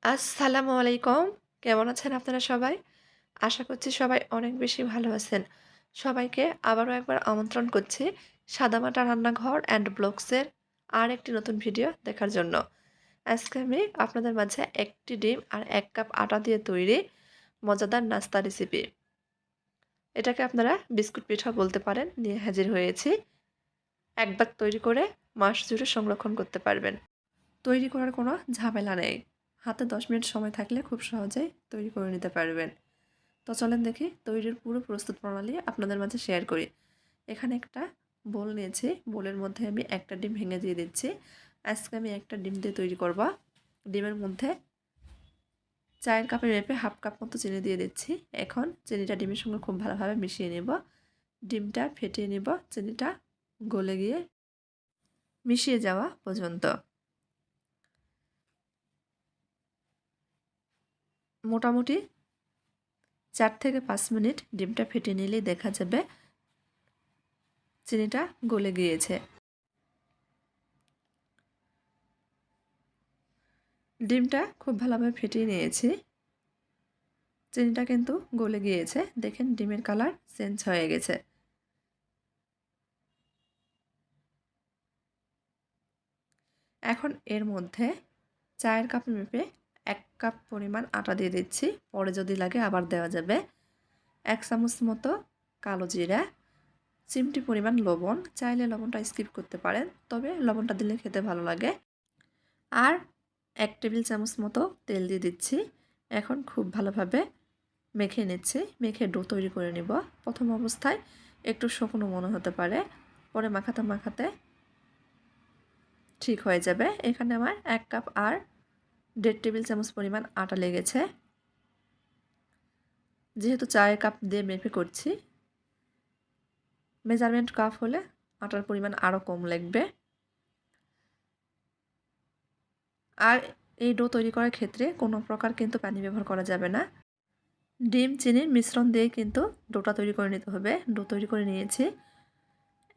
আসসালামু আলাইকুম। কেমন আছেন আপনারা সবাই? আশা করছি সবাই অনেক বেশি ভালো আছেন। সবাইকে আবারও একবার আমন্ত্রণ করছি সাদামাটা রান্নাঘর অ্যান্ড ব্লগসের আরেকটি নতুন ভিডিও দেখার জন্য। আজকে আমি আপনাদের মাঝে ১ টি ডিম আর ১ কাপ আটা দিয়ে তৈরি মজাদার নাস্তা রেসিপি। এটাকে আপনারা বিস্কুট পিঠাও বলতে পারেন, নিয়ে হাজির হয়েছি। একবার তৈরি করে মাস জুড়ে সংরক্ষণ করতে পারবেন। তৈরি করার কোনো ঝামেলা নেই। হাতে ১০ মিনিট সময় থাকলে খুব সহজেই তৈরি করে নিতে পারবেন। তো চলেন দেখি তৈরির পুরো প্রস্তুত প্রণালী আপনাদের মাঝে শেয়ার করি। এখানে একটা বোল নিয়েছি। বোলের মধ্যে আমি একটা ডিম ভেঙে দিয়ে দিচ্ছি। আজকে আমি একটা ডিম দিয়ে তৈরি করব। ডিমের মধ্যে চায়ের কাপের মেপে হাফ কাপ মতো চিনি দিয়ে দিচ্ছি। এখন চিনিটা ডিমের সঙ্গে খুব ভালোভাবে মিশিয়ে নেব। ডিমটা ফেটিয়ে নেব চিনিটা গলে গিয়ে মিশিয়ে যাওয়া পর্যন্ত। মোটামুটি ৪ থেকে ৫ মিনিট ডিমটা ফেটিয়ে নিলেই দেখা যাবে চিনিটা গলে গিয়েছে। ডিমটা খুব ভালোভাবে ফেটিয়ে নিয়েছি। চিনিটা কিন্তু গলে গিয়েছে। দেখেন ডিমের কালার চেঞ্জ হয়ে গেছে। এখন এর মধ্যে চায়ের কাপ মেপে ১ কাপ পরিমাণ আটা দিয়ে দিচ্ছি। পরে যদি লাগে আবার দেওয়া যাবে। ১ চামচ মতো কালো জিরা, চিমটি পরিমাণ লবণ, চাইলে লবণটা স্কিপ করতে পারেন, তবে লবণটা দিলে খেতে ভালো লাগে। আর ১ টেবিল চামচ মতো তেল দিয়ে দিচ্ছি। এখন খুব ভালোভাবে মেখে নিচ্ছি। মেখে ডো তৈরি করে নিব। প্রথম অবস্থায় একটু শুকনো মনে হতে পারে, পরে মাখাতে মাখাতে ঠিক হয়ে যাবে। এখানে আমার ১ কাপ আর ১.৫ টেবিল চামচ পরিমাণ আটা লেগেছে। যেহেতু চায়ের কাপ দিয়ে মেপে করছি, মেজারমেন্ট কাপ হলে আটার পরিমাণ আরও কম লাগবে। আর এই ডো তৈরি করার ক্ষেত্রে কোনো প্রকার কিন্তু পানি ব্যবহার করা যাবে না। ডিম চিনির মিশ্রণ দিয়ে কিন্তু ডোটা তৈরি করে নিতে হবে। ডো তৈরি করে নিয়েছি।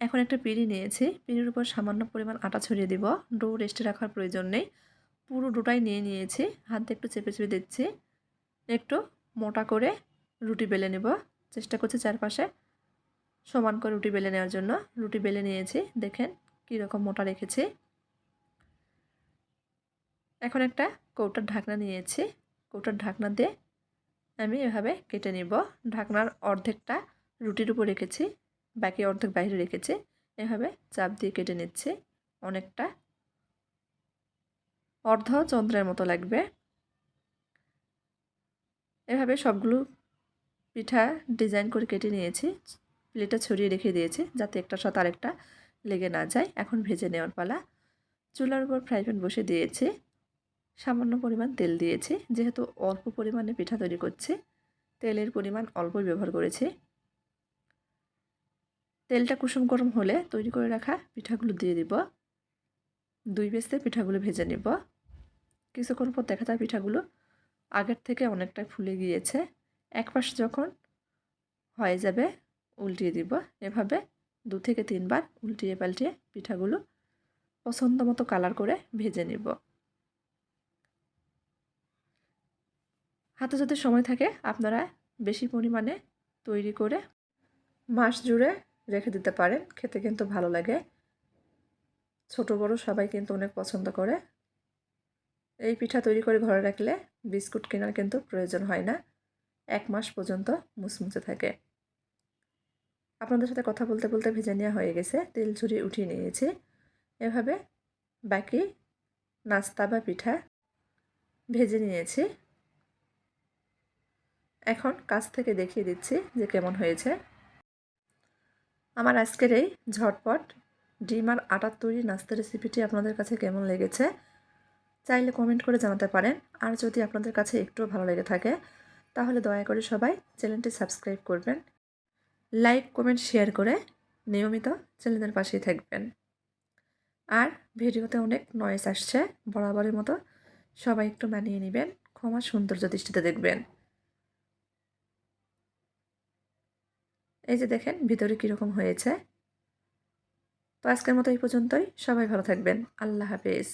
এখন একটা পিঁড়ি নিয়েছি। পিঁড়ির উপর সামান্য পরিমাণ আটা ছড়িয়ে দিব। ডো রেস্টে রাখার প্রয়োজন নেই। পুরো ডোটাই নিয়ে নিয়েছি। হাত দিয়ে একটু চেপে চেপে দিচ্ছি। একটু মোটা করে রুটি বেলে নেব। চেষ্টা করছি চারপাশে সমান করে রুটি বেলে নেওয়ার জন্য। রুটি বেলে নিয়েছি। দেখেন কীরকম মোটা রেখেছি। এখন একটা কৌটার ঢাকনা নিয়েছি। কৌটার ঢাকনা দিয়ে আমি এভাবে কেটে নিব। ঢাকনার অর্ধেকটা রুটির উপর রেখেছি, বাকি অর্ধেক বাইরে রেখেছি। এভাবে চাপ দিয়ে কেটে নিচ্ছি। অনেকটা অর্ধচন্দ্রের মতো লাগবে। এভাবে সবগুলো পিঠা ডিজাইন করে কেটে নিয়েছি। প্লেটে ছড়িয়ে রেখে দিয়েছি যাতে একটার সাথে আরেকটা লেগে না যায়। এখন ভেজে নেওয়ার পালা। চুলার উপর ফ্রাই প্যান বসে দিয়েছি। সামান্য পরিমাণ তেল দিয়েছি। যেহেতু অল্প পরিমাণে পিঠা তৈরি করছি, তেলের পরিমাণ অল্পই ব্যবহার করেছি। তেলটা কুসুম গরম হলে তৈরি করে রাখা পিঠাগুলো দিয়ে দিব। ২ ব্যাচে পিঠাগুলো ভেজে নেব। কিছুক্ষণ পর দেখা যায় পিঠাগুলো আগের থেকে অনেকটাই ফুলে গিয়েছে। এক পাশ যখন হয়ে যাবে উল্টিয়ে দিব। এভাবে ২ থেকে ৩ বার উল্টিয়ে পাল্টিয়ে পিঠাগুলো পছন্দ মতো কালার করে ভেজে নেব। হাতে যদি সময় থাকে আপনারা বেশি পরিমাণে তৈরি করে মাস জুড়ে রেখে দিতে পারেন। খেতে কিন্তু ভালো লাগে। ছোট বড় সবাই কিন্তু অনেক পছন্দ করে। এই পিঠা তৈরি করে ঘরে রাখলে বিস্কুট কেনার কিন্তু প্রয়োজন হয় না। ১ মাস পর্যন্ত মুচমুচে থাকে। আপনাদের সাথে কথা বলতে বলতে ভেজে নেওয়া হয়ে গেছে। তেল ঝরিয়ে উঠিয়ে নিয়েছি। এভাবে বাকি নাস্তা বা পিঠা ভেজে নিয়েছি। এখন কাছ থেকে দেখিয়ে দিচ্ছি যে কেমন হয়েছে। আমার আজকের এই ঝটপট ডিম আর আটার তৈরি নাস্তা রেসিপিটি আপনাদের কাছে কেমন লেগেছে চাইলে কমেন্ট করে জানাতে পারেন। আর যদি আপনাদের কাছে একটুও ভালো লেগে থাকে তাহলে দয়া করে সবাই চ্যানেলটি সাবস্ক্রাইব করবেন, লাইক কমেন্ট শেয়ার করে নিয়মিত চ্যানেলের পাশেই থাকবেন। আর ভিডিওতে অনেক নয়েজ আসছে, বরাবরের মতো সবাই একটু মানিয়ে নেবেন, ক্ষমা সৌন্দর্য দৃষ্টিতে দেখবেন। এই যে দেখেন ভিতরে কীরকম হয়েছে। তো আজকের মতো এই পর্যন্তই। সবাই ভালো থাকবেন। আল্লাহ হাফেজ।